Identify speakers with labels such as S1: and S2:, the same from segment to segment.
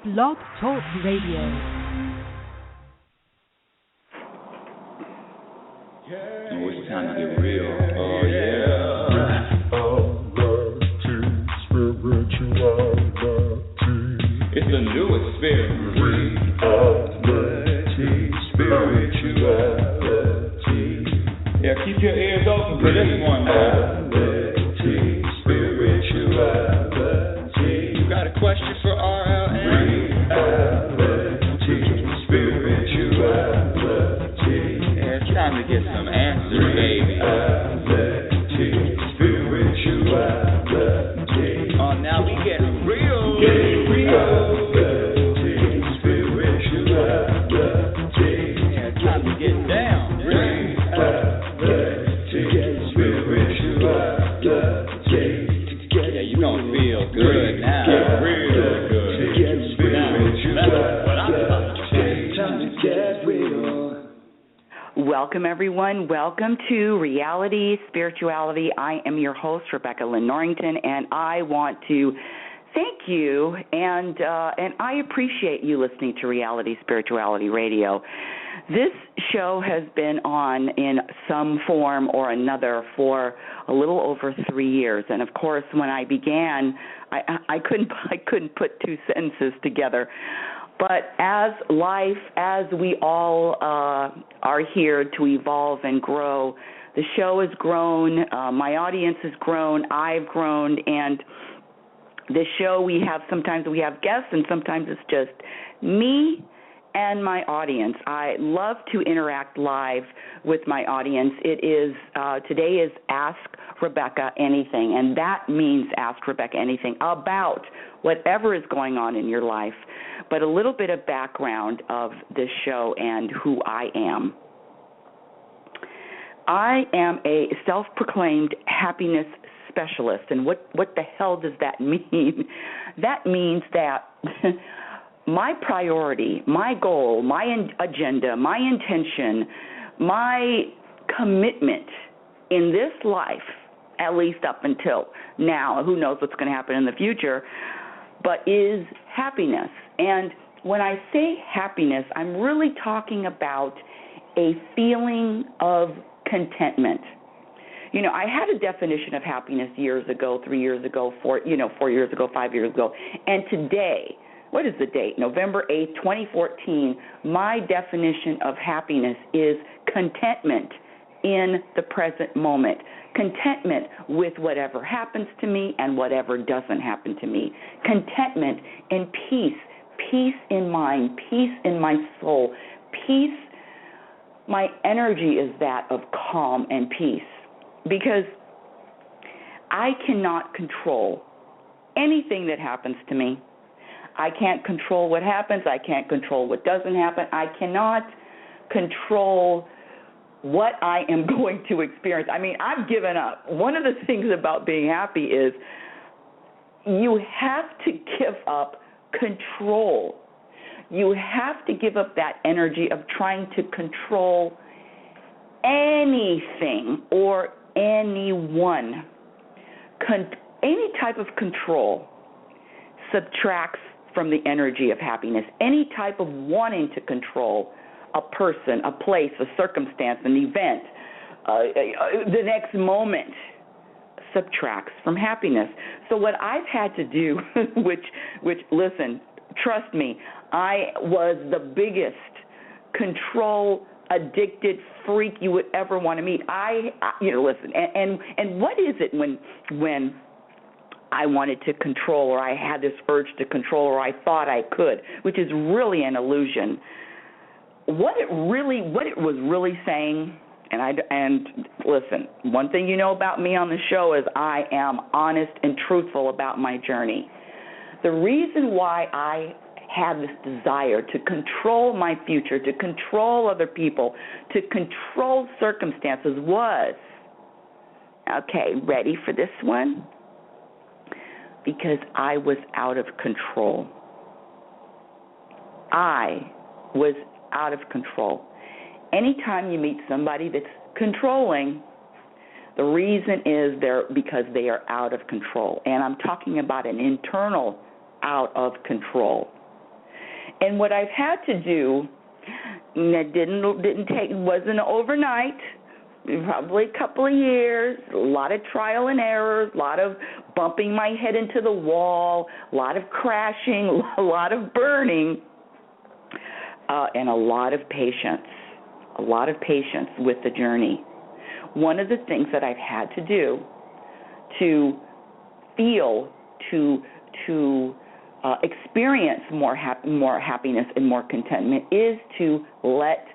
S1: Blog Talk Radio.
S2: Oh, it's time to get real. Oh, yeah. It's the new experience. Reality, spirituality. Yeah, keep your ears open for this one now. Spirituality. You got a question for RLN? Reality, spirituality. Yeah, it's time to get some answers, baby. Spirituality. Oh, now we get real.
S3: Welcome, everyone. Welcome to Reality Spirituality. I am your host, Rebecca Lynn Norrington, and I want to thank you, and I appreciate you listening to Reality Spirituality Radio. This show has been on in some form or another for a little over 3 years, and of course, when I began, I couldn't put two sentences together. But as we all are here to evolve and grow, the show has grown, my audience has grown, I've grown, and the show sometimes we have guests and sometimes it's just me and my audience. I love to interact live with my audience. Today is Ask Rebecca Anything, and that means Ask Rebecca Anything about whatever is going on in your life, but a little bit of background of this show and who I am. I am a self-proclaimed happiness specialist, and what the hell does that mean? That means that my priority, my goal, my agenda, my intention, my commitment in this life, at least up until now, who knows what's going to happen in the future, but is happiness. And when I say happiness, I'm really talking about a feeling of contentment. You know, I had a definition of happiness years ago, 3 years ago, 4 years ago, 5 years ago, and today, what is the date? November 8th, 2014, my definition of happiness is contentment in the present moment. Contentment with whatever happens to me and whatever doesn't happen to me. Contentment and peace. Peace in mind, peace in my soul. Peace, my energy is that of calm and peace. Because I cannot control anything that happens to me. I can't control what happens. I can't control what doesn't happen. I cannot control what I am going to experience. I mean, I've given up. One of the things about being happy is you have to give up control. You have to give up that energy of trying to control anything or anyone. Any type of control subtracts from the energy of happiness. Any type of wanting to control a person, a place, a circumstance, an event, the next moment subtracts from happiness. So what I've had to do, which listen, trust me, I was the biggest control addicted freak you would ever want to meet. Listen, and what is it when I wanted to control, or I had this urge to control, or I thought I could, which is really an illusion. What it was really saying, and listen, one thing you know about me on the show is I am honest and truthful about my journey. The reason why I had this desire to control my future, to control other people, to control circumstances was, okay, ready for this one? Because I was out of control. I was out of control. Anytime you meet somebody that's controlling, the reason is because they are out of control. And I'm talking about an internal out of control. And what I've had to do, and it wasn't overnight, probably a couple of years, a lot of trial and error, a lot of bumping my head into the wall, a lot of crashing, a lot of burning, and a lot of patience with the journey. One of the things that I've had to do to feel, to experience more happiness and more contentment is to let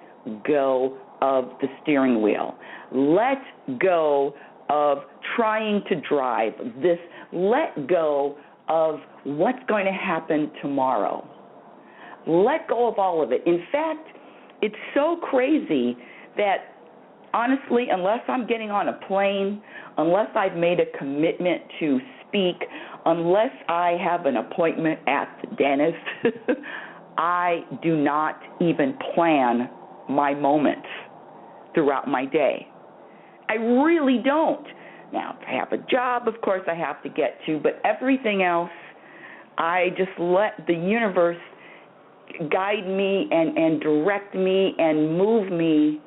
S3: go of the steering wheel. Let go of trying to drive this. Let go of what's going to happen tomorrow. Let go of all of it. In fact, it's so crazy that, honestly, unless I'm getting on a plane, unless I've made a commitment to speak, unless I have an appointment at the dentist, I do not even plan my moments throughout my day. I really don't. Now, if I have a job, of course, I have to get to, but everything else, I just let the universe guide me and direct me and move me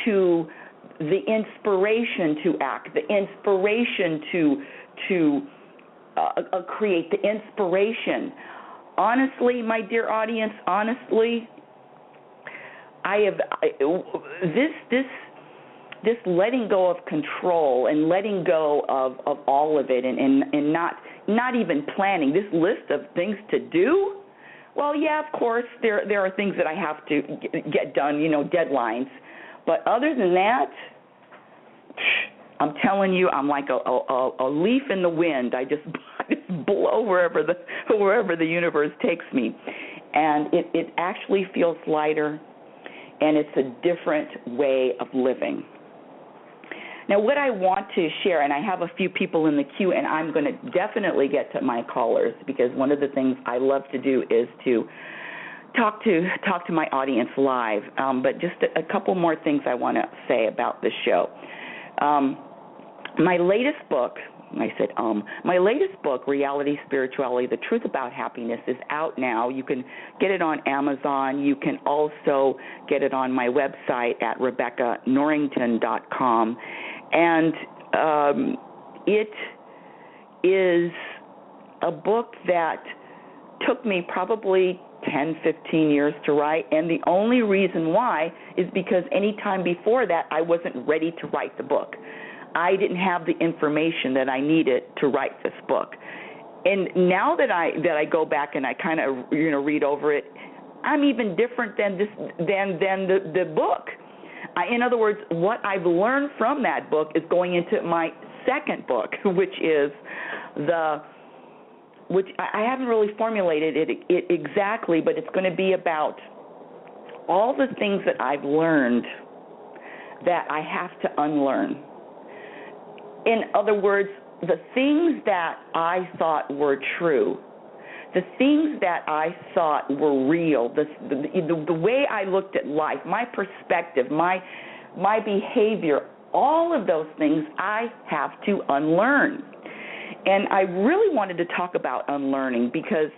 S3: to the inspiration to act, the inspiration to create, the inspiration. Honestly, my dear audience, honestly, this letting go of control and letting go of all of it and not even planning, this list of things to do. Well, yeah, of course, there are things that I have to get done, deadlines. But other than that, I'm telling you, I'm like a leaf in the wind. I just blow wherever the universe takes me. And it actually feels lighter, and it's a different way of living. Now, what I want to share, and I have a few people in the queue, and I'm going to definitely get to my callers, because one of the things I love to do is to talk to my audience live. But just a couple more things I want to say about this show. My latest book, my latest book, Reality Spirituality, The Truth About Happiness, is out now. You can get it on Amazon. You can also get it on my website at RebeccaNorrington.com. And it is a book that took me probably 10, 15 years to write, and the only reason why is because any time before that I wasn't ready to write the book. I didn't have the information that I needed to write this book. And now that I go back and I kind of read over it, I'm even different than the book. In other words, what I've learned from that book is going into my second book, which I haven't really formulated it exactly, but it's going to be about all the things that I've learned that I have to unlearn. In other words, the things that I thought were true, the things that I thought were real, the way I looked at life, my perspective, my behavior, all of those things I have to unlearn. And I really wanted to talk about unlearning because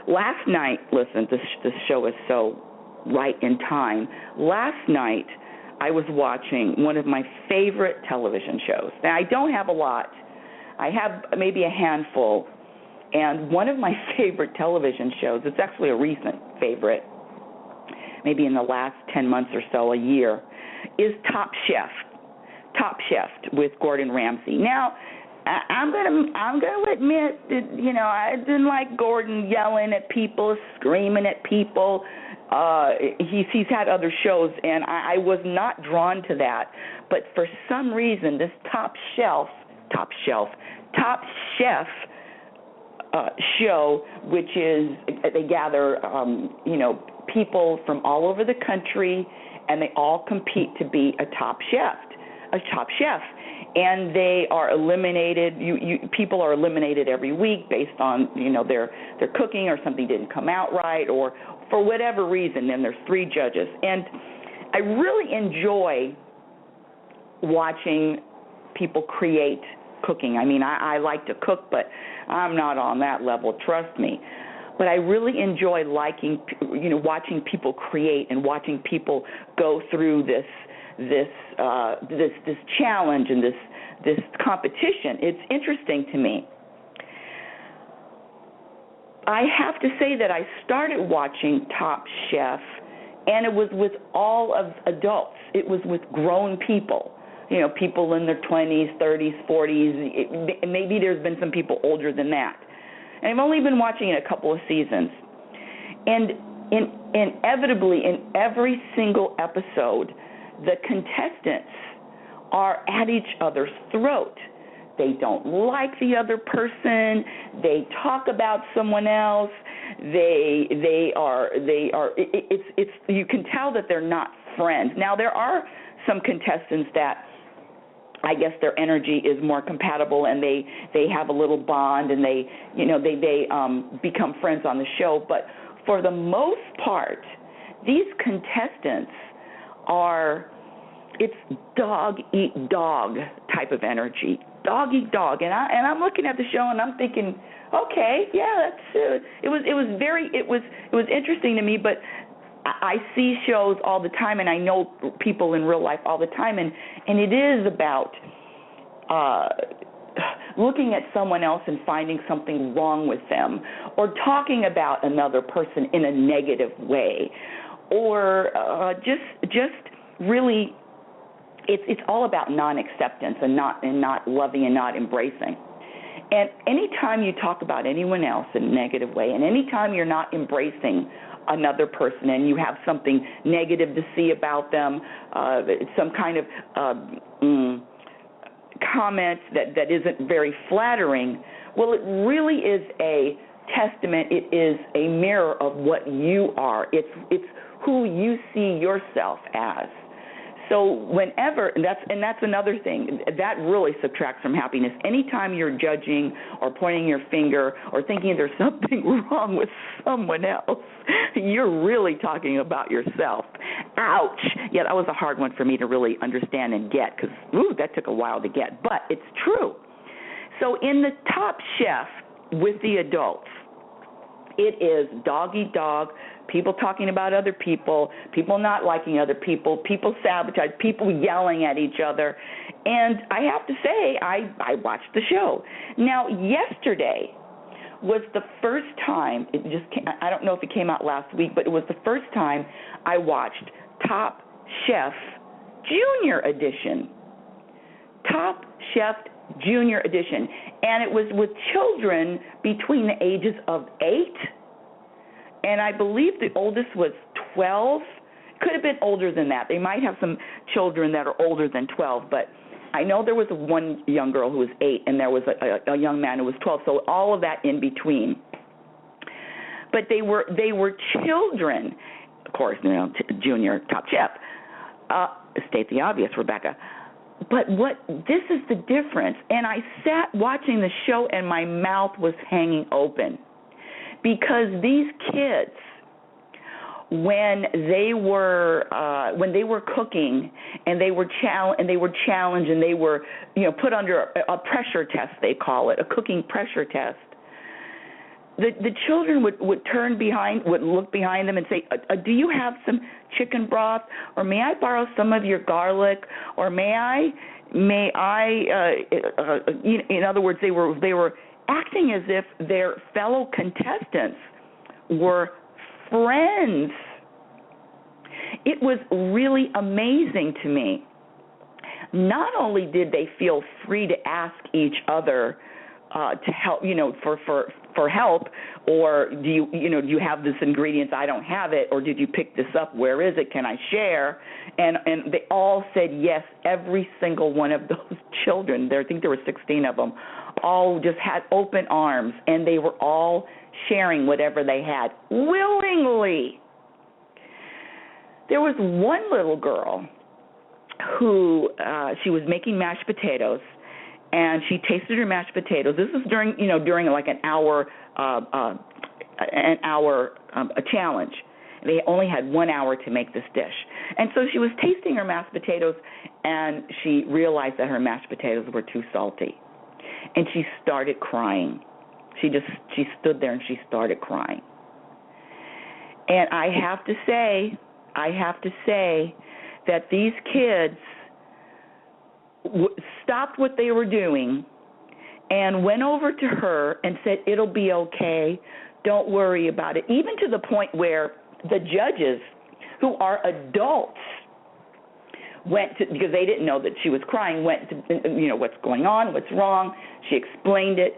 S3: last night, listen, this show is so right in time. Last night, I was watching one of my favorite television shows. Now, I don't have a lot. I have maybe a handful. And one of my favorite television shows, it's actually a recent favorite, maybe in the last 10 months or so, a year, is Top Chef. Top Chef with Gordon Ramsay. Now, I'm gonna admit that, I didn't like Gordon yelling at people, screaming at people. He's had other shows, and I was not drawn to that. But for some reason, this Top Chef show, which is they gather people from all over the country, and they all compete to be a top chef. And they are eliminated. People are eliminated every week based on their cooking, or something didn't come out right, or for whatever reason. Then there's 3 judges, and I really enjoy watching people create cooking. I mean, I like to cook, but I'm not on that level, trust me. but I really enjoy watching people create and watching people go through this challenge and this competition. It's interesting to me. I have to say that I started watching Top Chef, and it was with all of adults. It was with grown people, people in their 20s, 30s, 40s. Maybe there's been some people older than that. And I've only been watching it a couple of seasons. And inevitably, in every single episode, the contestants are at each other's throat. They don't like the other person. They talk about someone else. They are. It's. You can tell that they're not friends. Now there are some contestants that I guess their energy is more compatible, and they have a little bond, and they become friends on the show. But for the most part, these contestants are. It's dog eat dog type of energy. Dog eat dog, and I'm looking at the show and I'm thinking, okay, yeah, that's it was interesting to me. But I see shows all the time, and I know people in real life all the time, and it is about looking at someone else and finding something wrong with them, or talking about another person in a negative way, or just really. It's all about non-acceptance and not loving and not embracing. And anytime you talk about anyone else in a negative way, and anytime you're not embracing another person and you have something negative to see about them, some kind of comment that isn't very flattering, well, it really is a testament. It is a mirror of what you are. It's who you see yourself as. So whenever, and that's another thing, that really subtracts from happiness. Anytime you're judging or pointing your finger or thinking there's something wrong with someone else, you're really talking about yourself. Ouch. Yeah, that was a hard one for me to really understand and get, because, that took a while to get. But it's true. So in the Top Chef with the adults, it is dog eat dog, people talking about other people, people not liking other people sabotage, people yelling at each other. And I have to say, I watched the show. Now, yesterday was the first time, I don't know if it came out last week, but it was the first time I watched Top Chef Junior Edition. Top Chef Junior Edition. And it was with children between the ages of 8, and I believe the oldest was 12. Could have been older than that. They might have some children that are older than 12, but I know there was one young girl who was 8, and there was a young man who was 12, so all of that in between. But they were children, of course, Junior Top Chef. State the obvious, Rebecca. But this is the difference. And I sat watching the show and my mouth was hanging open, because these kids, when they were cooking and they were challenged and they were put under a pressure test, they call it, a cooking pressure test. The children would look behind them and say, do you have some chicken broth, or may I borrow some of your garlic, or may I in other words, they were acting as if their fellow contestants were friends. It was really amazing to me. Not only did they feel free to ask each other to help, for help, or do you have this ingredient? I don't have it, or did you pick this up? Where is it? Can I share? And they all said yes. Every single one of those children, I think there were 16 of them, all just had open arms, and they were all sharing whatever they had willingly. There was one little girl who she was making mashed potatoes, and she tasted her mashed potatoes. This was during like an hour a challenge. They only had 1 hour to make this dish. And so she was tasting her mashed potatoes, and she realized that her mashed potatoes were too salty. And she started crying. She stood there and she started crying. And I have to say that these kids stopped what they were doing and went over to her and said, "It'll be okay. Don't worry about it." Even to the point where the judges, who are adults, went to, because they didn't know that she was crying, went to, what's going on, what's wrong. She explained it.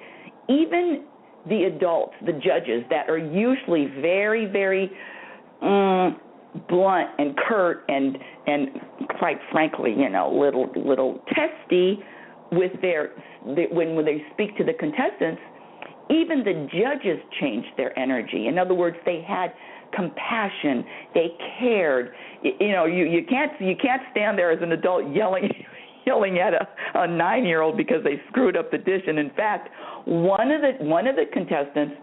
S3: Even the adults, the judges that are usually very, very blunt and curt and quite frankly, little testy with when they speak to the contestants, even the judges changed their energy. In other words, they had compassion. They cared. You can't stand there as an adult yelling at a 9-year-old because they screwed up the dish. And in fact, one of the contestants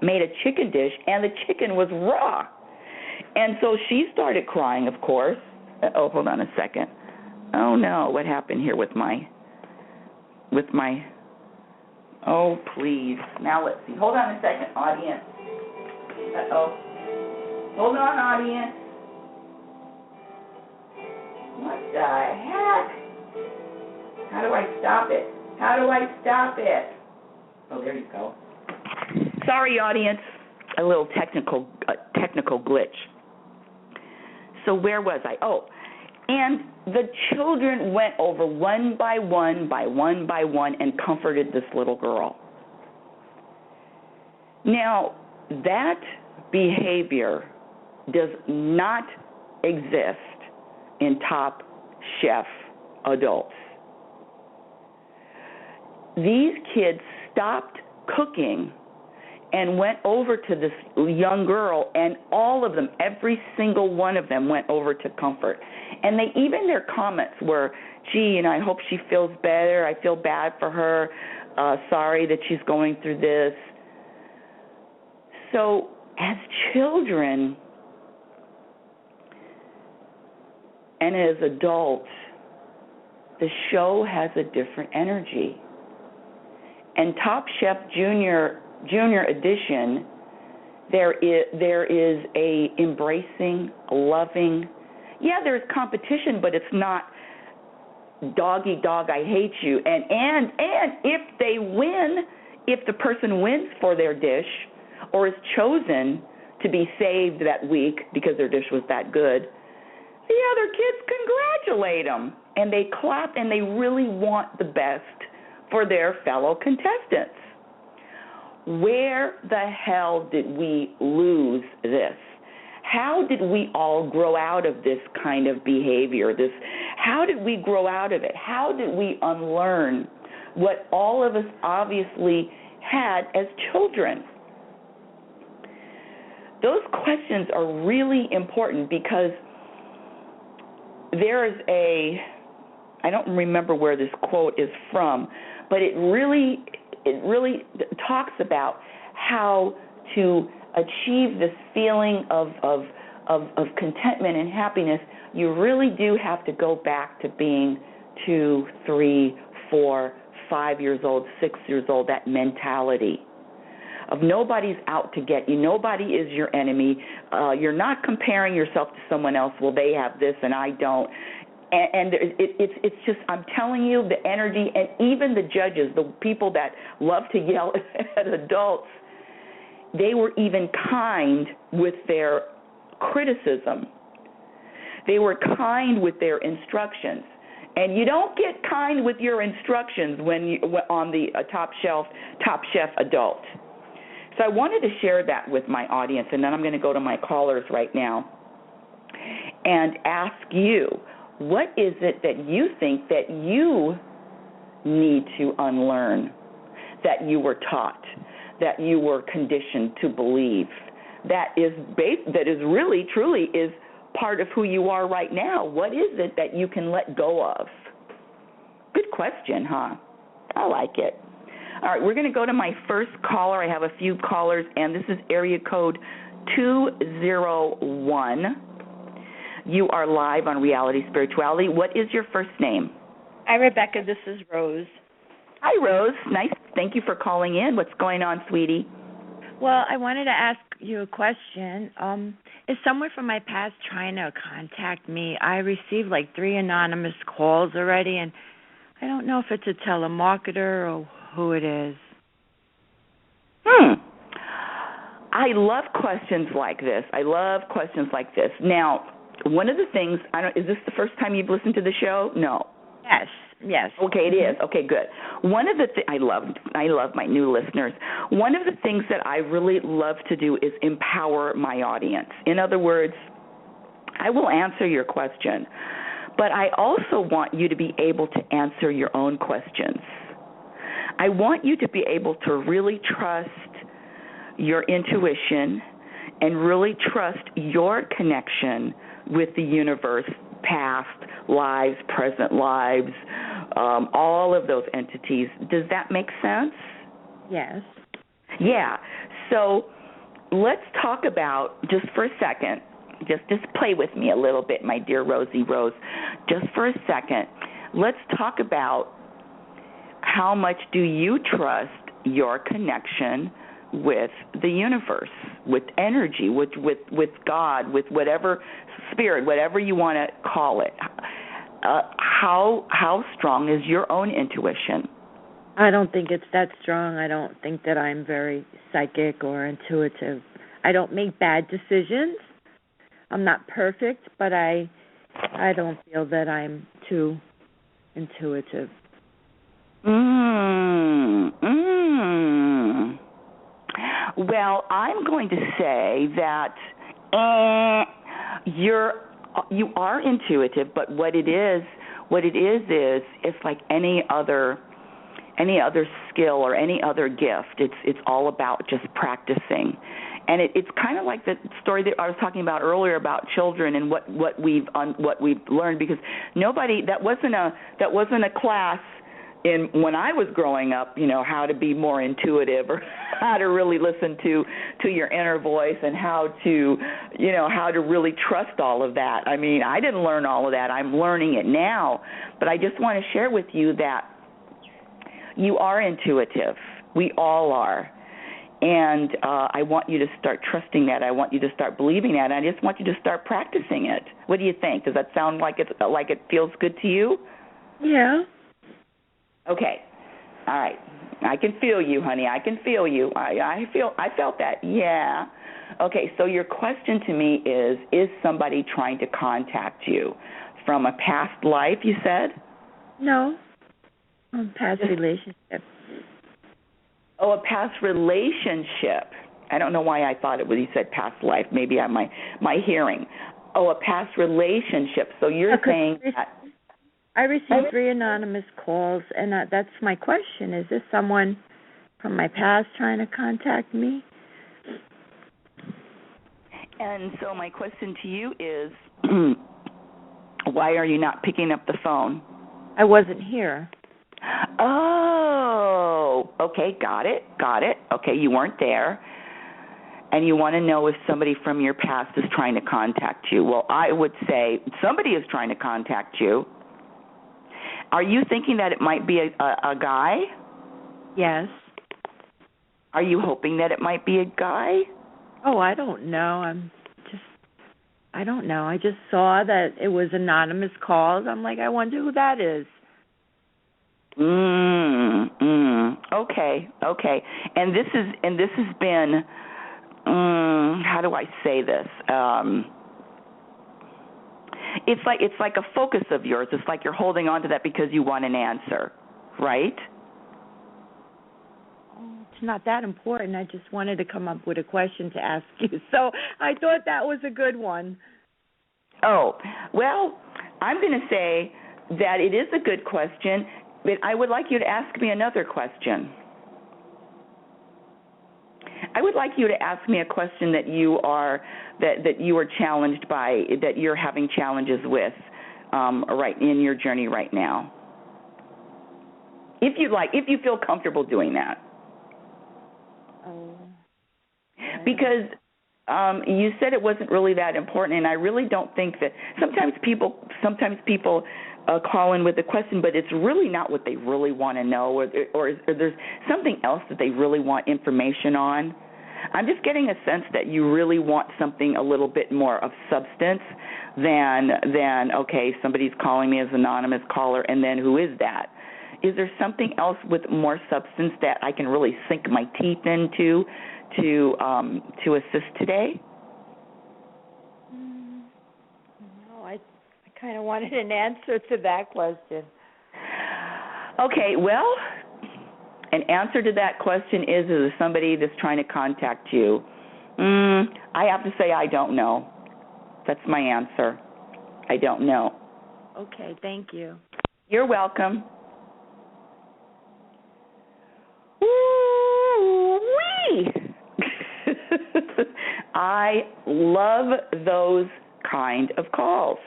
S3: made a chicken dish, and the chicken was raw. And so she started crying, of course. Oh, hold on a second. Oh no, what happened here with my? Oh, please. Now let's see. Hold on a second, audience. Uh-oh. Hold on, audience. What the heck? How do I stop it? Oh, there you go. Sorry, audience. A little technical glitch. So where was I? Oh, and the children went over one by one and comforted this little girl. Now, that behavior does not exist in Top Chef adults. These kids stopped cooking and went over to this young girl, and all of them, every single one of them, went over to comfort. And their comments were, "Gee, I hope she feels better. I feel bad for her. Sorry that she's going through this." So as children and as adults, the show has a different energy. And Top Chef Junior edition, there is a embracing, loving. Yeah, there's competition, but it's not dog eat dog, I hate you. And if they win, if the person wins for their dish or is chosen to be saved that week because their dish was that good, the other kids congratulate them and they clap and they really want the best for their fellow contestants. Where the hell did we lose this? How did we all grow out of this kind of behavior? How did we grow out of it? How did we unlearn what all of us obviously had as children? Those questions are really important because there is I don't remember where this quote is from, but it really talks about how to achieve this feeling of contentment and happiness. You really do have to go back to being 2, 3, 4, 5 years old, 6 years old, that mentality of nobody's out to get you. Nobody is your enemy. You're not comparing yourself to someone else. Well, they have this and I don't. And it's just, I'm telling you, the energy, and even the judges, the people that love to yell at adults, they were even kind with their criticism. They were kind with their instructions. And you don't get kind with your instructions when on the Top Chef adult. So I wanted to share that with my audience, and then I'm going to go to my callers right now and ask you, what is it that you think that you need to unlearn, that you were taught, that you were conditioned to believe, that is really, truly is part of who you are right now? What is it that you can let go of? Good question, huh? I like it. All right, we're going to go to my first caller. I have a few callers, and this is area code 201. You are live on Reality Spirituality. What is your first name?
S1: Hi, Rebecca. This is Rose.
S3: Hi, Hi, Rose. Nice. Thank you for calling in. What's going on, sweetie?
S1: Well, I wanted to ask you a question. Is someone from my past trying to contact me? I received like 3 anonymous calls already, and I don't know if it's a telemarketer or who it is.
S3: I love questions like this. Now, one of the things, is this the first time you've listened to the show? No.
S1: Yes.
S3: Okay, it is. Okay, good. One of the I love my new listeners. One of the things that I really love to do is empower my audience. In other words, I will answer your question, but I also want you to be able to answer your own questions. I want you to be able to really trust your intuition and really trust your connection with the universe, past lives, present lives, all of those entities. Does that make sense?
S1: Yes.
S3: Yeah. So let's talk about, just for a second, just play with me a little bit, my dear Rosie Rose. Just for a second, let's talk about how much do you trust your connection with the universe, with energy, with God, with whatever spirit, whatever you want to call it. How strong is your own intuition?
S1: I don't think it's that strong. I don't think that I'm very psychic or intuitive. I don't make bad decisions. I'm not perfect, but I don't feel that I'm too intuitive.
S3: Well, I'm going to say that you are intuitive, but what it is it's like any other skill or any other gift. It's all about just practicing. And it's kind of like the story that I was talking about earlier about children and what we've learned, because that wasn't a class in when I was growing up, how to be more intuitive or how to really listen to your inner voice and how to really trust all of that. I mean, I didn't learn all of that. I'm learning it now. But I just want to share with you that you are intuitive. We all are. And I want you to start trusting that. I want you to start believing that. I just want you to start practicing it. What do you think? Does that sound like it feels good to you?
S1: Yeah.
S3: Okay. All right. I can feel you, honey. I can feel you. I felt that. Yeah. Okay, so your question to me is somebody trying to contact you from a past life, you said?
S1: No. Past relationship.
S3: Oh, a past relationship. I don't know why I thought you said past life. Maybe my hearing. Oh, a past relationship. So you're saying that
S1: I received 3 anonymous calls, and that's my question. Is this someone from my past trying to contact me?
S3: And so my question to you is, why are you not picking up the phone?
S1: I wasn't here.
S3: Oh, okay, got it. Okay, you weren't there. And you want to know if somebody from your past is trying to contact you. Well, I would say somebody is trying to contact you. Are you thinking that it might be a guy?
S1: Yes.
S3: Are you hoping that it might be a guy?
S1: Oh, I don't know. I don't know. I just saw that it was anonymous calls. I'm like, I wonder who that is.
S3: Okay. And this has been, how do I say this? It's like a focus of yours. It's like you're holding on to that because you want an answer, right?
S1: It's not that important. I just wanted to come up with a question to ask you. So I thought that was a good one.
S3: Oh, well, I'm going to say that it is a good question, but I would like you to ask me another question. I would like you to ask me a question that you are challenged by, that you're having challenges with right in your journey right now. If you feel comfortable doing that.
S1: Oh.
S3: Because you said it wasn't really that important, and I really don't think that. Sometimes people call in with a question, but it's really not what they really want to know, or there's something else that they really want information on. I'm just getting a sense that you really want something a little bit more of substance than okay, somebody's calling me as an anonymous caller, and then who is that? Is there something else with more substance that I can really sink my teeth into to assist today?
S1: No, I kind of wanted an answer to that question.
S3: Okay, well, an answer to that question is somebody that's trying to contact you. I have to say I don't know. That's my answer. I don't know.
S1: Okay, thank you.
S3: You're welcome. Woo-wee! I love those kind of calls.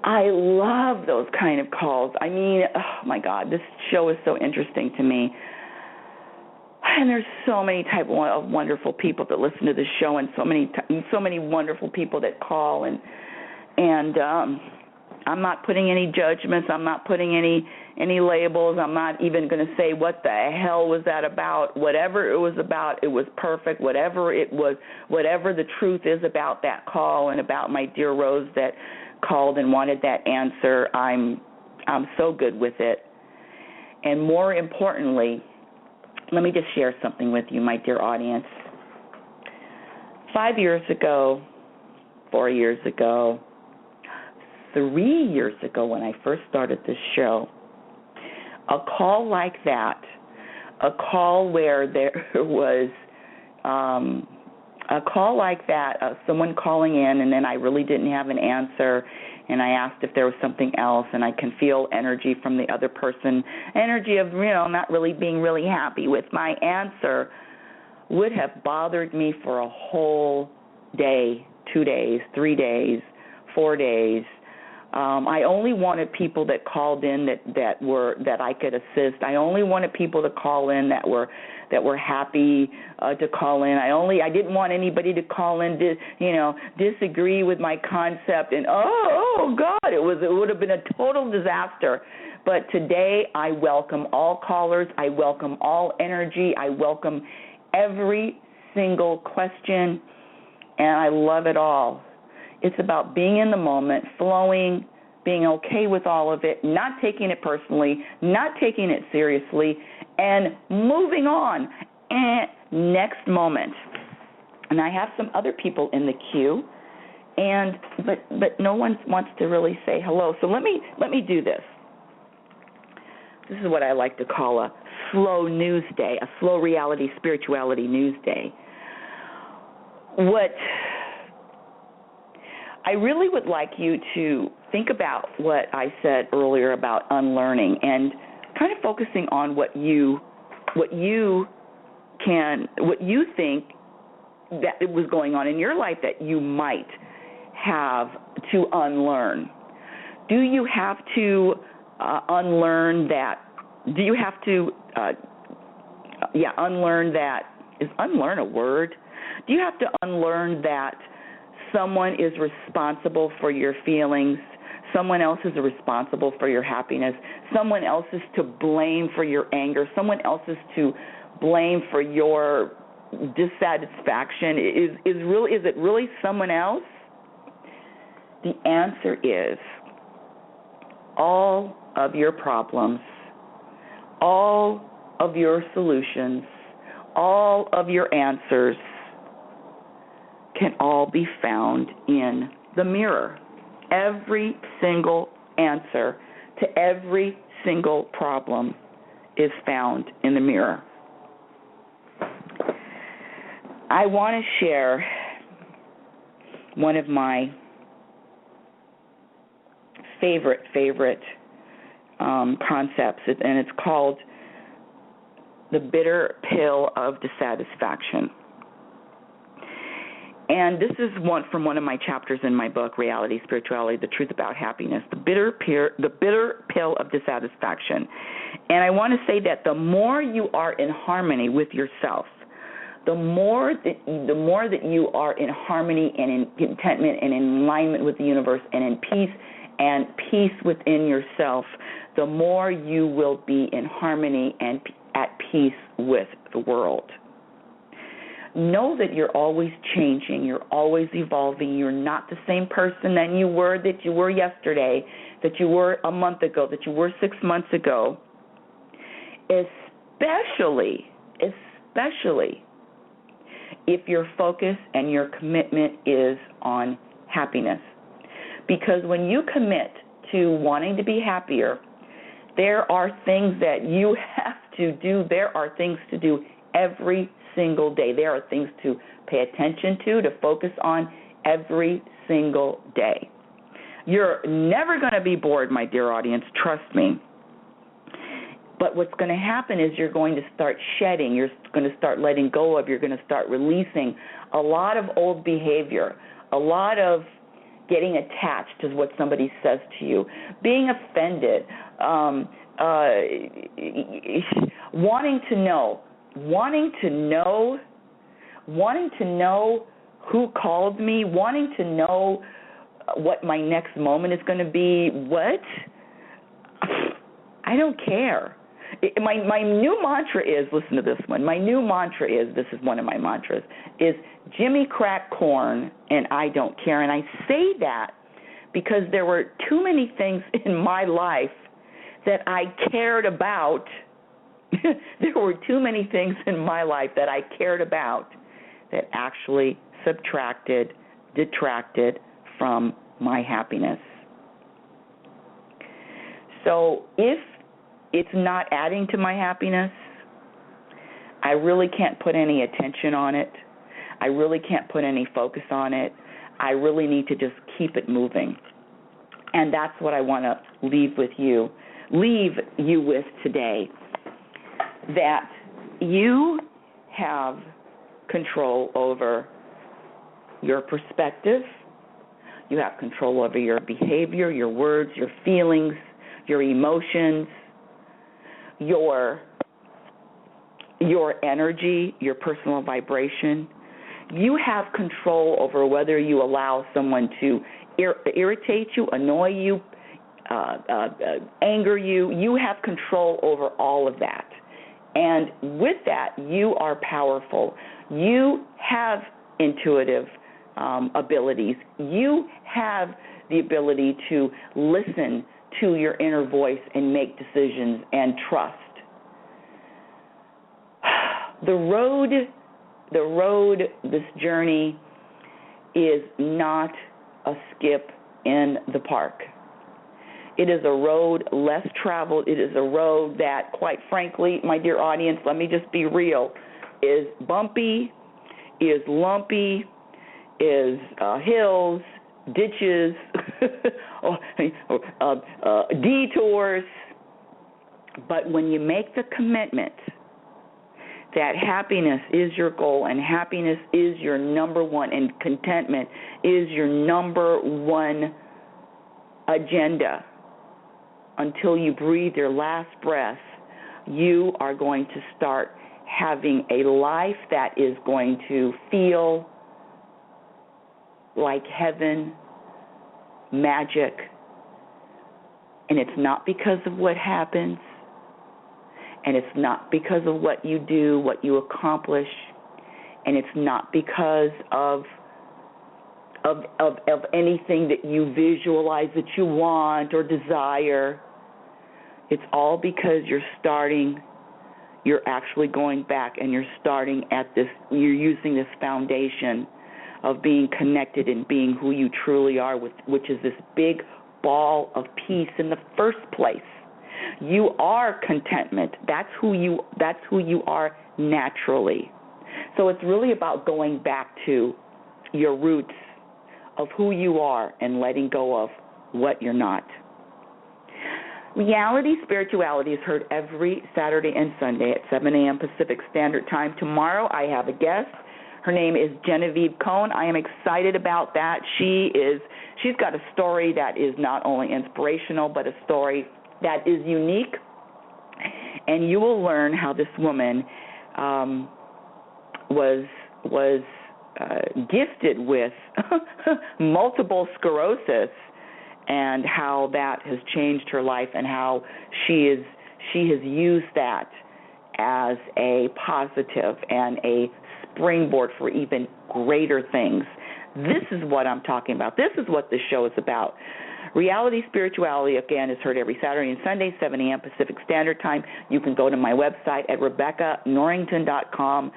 S3: I love those kind of calls. I mean, oh my God, this show is so interesting to me. And there's so many type of wonderful people that listen to this show, and so many wonderful people that call, and I'm not putting any judgments. I'm not putting any labels. I'm not even going to say what the hell was that about. Whatever it was about, it was perfect. Whatever it was, whatever the truth is about that call and about my dear Rose that called and wanted that answer, I'm so good with it. And more importantly, let me just share something with you, my dear audience. 5 years ago, 4 years ago, 3 years ago when I first started this show, a call like that, a call where there was a call like that, someone calling in, and then I really didn't have an answer, and I asked if there was something else, and I can feel energy from the other person, energy of, not really being really happy with my answer, would have bothered me for a whole day, 2 days, 3 days, 4 days. I only wanted people that called in that I could assist. I only wanted people to call in that were happy to call in. I didn't want anybody to call in disagree with my concept, and oh God, it would have been a total disaster. But today I welcome all callers. I welcome all energy. I welcome every single question, and I love it all. It's about being in the moment, flowing, being okay with all of it, not taking it personally, not taking it seriously, and moving on. Next moment. And I have some other people in the queue, but no one wants to really say hello. So let me do this. This is what I like to call a slow news day, a slow reality spirituality news day. What I really would like you to think about what I said earlier about unlearning, and kind of focusing on what you think that it was going on in your life that you might have to unlearn. Do you have to unlearn that? Do you have to unlearn that? Is unlearn a word? Do you have to unlearn that someone is responsible for your feelings? Someone else is responsible for your happiness. Someone else is to blame for your anger. Someone else is to blame for your dissatisfaction. Is it really someone else? The answer is all of your problems, all of your solutions, all of your answers can all be found in the mirror. Every single answer to every single problem is found in the mirror. I want to share one of my favorite concepts, and it's called the bitter pill of dissatisfaction. And this is from one of my chapters in my book, RealitySpirituality, The Truth About Happiness, the bitter pill of dissatisfaction. And I want to say that the more you are in harmony with yourself, the more that you are in harmony and in contentment and in alignment with the universe and in peace and peace within yourself, the more you will be in harmony and at peace with the world. Know that you're always changing, you're always evolving. You're not the same person that you were yesterday, that you were a month ago, that you were 6 months ago. Especially if your focus and your commitment is on happiness. Because when you commit to wanting to be happier, there are things that you have to do. There are things to do every single day. There are things to pay attention to focus on every single day. You're never going to be bored, my dear audience, trust me. But what's going to happen is you're going to start shedding, you're going to start letting go of, you're going to start releasing a lot of old behavior, a lot of getting attached to what somebody says to you, being offended, wanting to know who called me, wanting to know what my next moment is going to be. What? I don't care. My new mantra is, listen to this one. My new mantra is, this is one of my mantras, is Jimmy crack corn and I don't care. And I say that because there were too many things in my life that I cared about. There were too many things in my life that I cared about that actually detracted from my happiness. So if it's not adding to my happiness, I really can't put any attention on it. I really can't put any focus on it. I really need to just keep it moving. And that's what I want to leave you with today, that you have control over your perspective. You have control over your behavior, your words, your feelings, your emotions, your energy, your personal vibration. You have control over whether you allow someone to irritate you, annoy you, anger you. You have control over all of that. And with that, you are powerful. You have intuitive abilities. You have the ability to listen to your inner voice and make decisions and trust. The road, this journey is not a skip in the park. It is a road less traveled. It is a road that, quite frankly, my dear audience, let me just be real, is bumpy, is lumpy, is hills, ditches, detours. But when you make the commitment that happiness is your goal and happiness is your number one and contentment is your number one agenda until you breathe your last breath, you are going to start having a life that is going to feel like heaven, magic. And it's not because of what happens, and it's not because of what you do, what you accomplish, and it's not because of anything that you visualize that you want or desire. It's all because you're actually going back and you're starting at this, you're using this foundation of being connected and being who you truly are, which is this big ball of peace in the first place. You are contentment. That's who you are naturally. So it's really about going back to your roots of who you are and letting go of what you're not. Reality Spirituality is heard every Saturday and Sunday at 7 a.m. Pacific Standard Time. Tomorrow I have a guest. Her name is Genevieve Cohn. I am excited about that. She's got a story that is not only inspirational, but a story that is unique. And you will learn how this woman was gifted with multiple sclerosis and how that has changed her life, and how she has used that as a positive and a springboard for even greater things. This is what I'm talking about. This is what this show is about. Reality Spirituality, again, is heard every Saturday and Sunday, 7 a.m. Pacific Standard Time. You can go to my website at RebeccaNorrington.com.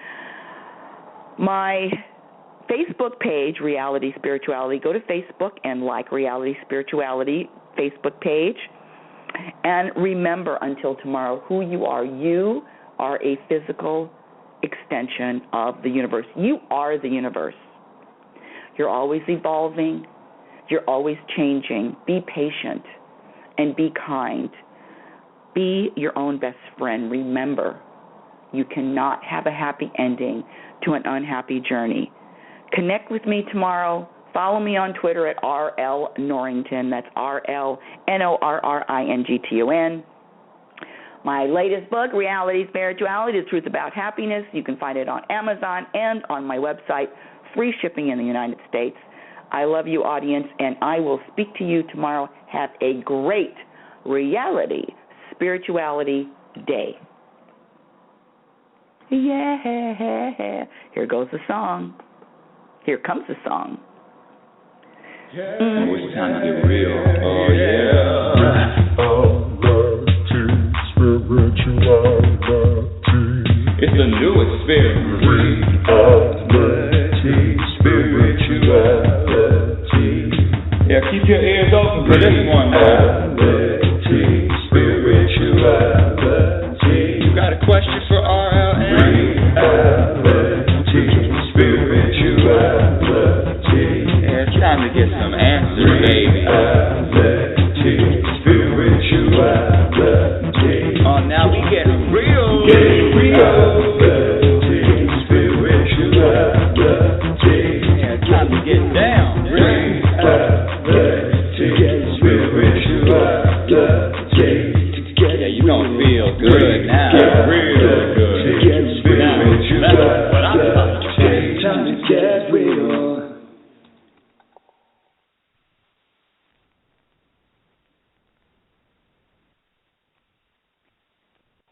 S3: My Facebook page, Reality Spirituality. Go to Facebook and like Reality Spirituality Facebook page. And remember, until tomorrow, who you are. You are a physical extension of the universe. You are the universe. You're always evolving. You're always changing. Be patient and be kind. Be your own best friend. Remember, you cannot have a happy ending to an unhappy journey. Connect with me tomorrow. Follow me on Twitter at RL Norrington. That's RLNORRINGTON. My latest book, Reality Spirituality, The Truth About Happiness. You can find it on Amazon and on my website. Free shipping in the United States. I love you, audience, and I will speak to you tomorrow. Have a great Reality Spirituality Day. Yeah. Here goes the song. Here comes the song.
S2: Oh, it's time to get real. Oh, yeah. It's the new experience. Reality Spirituality. Yeah, keep your ears open for this one, man.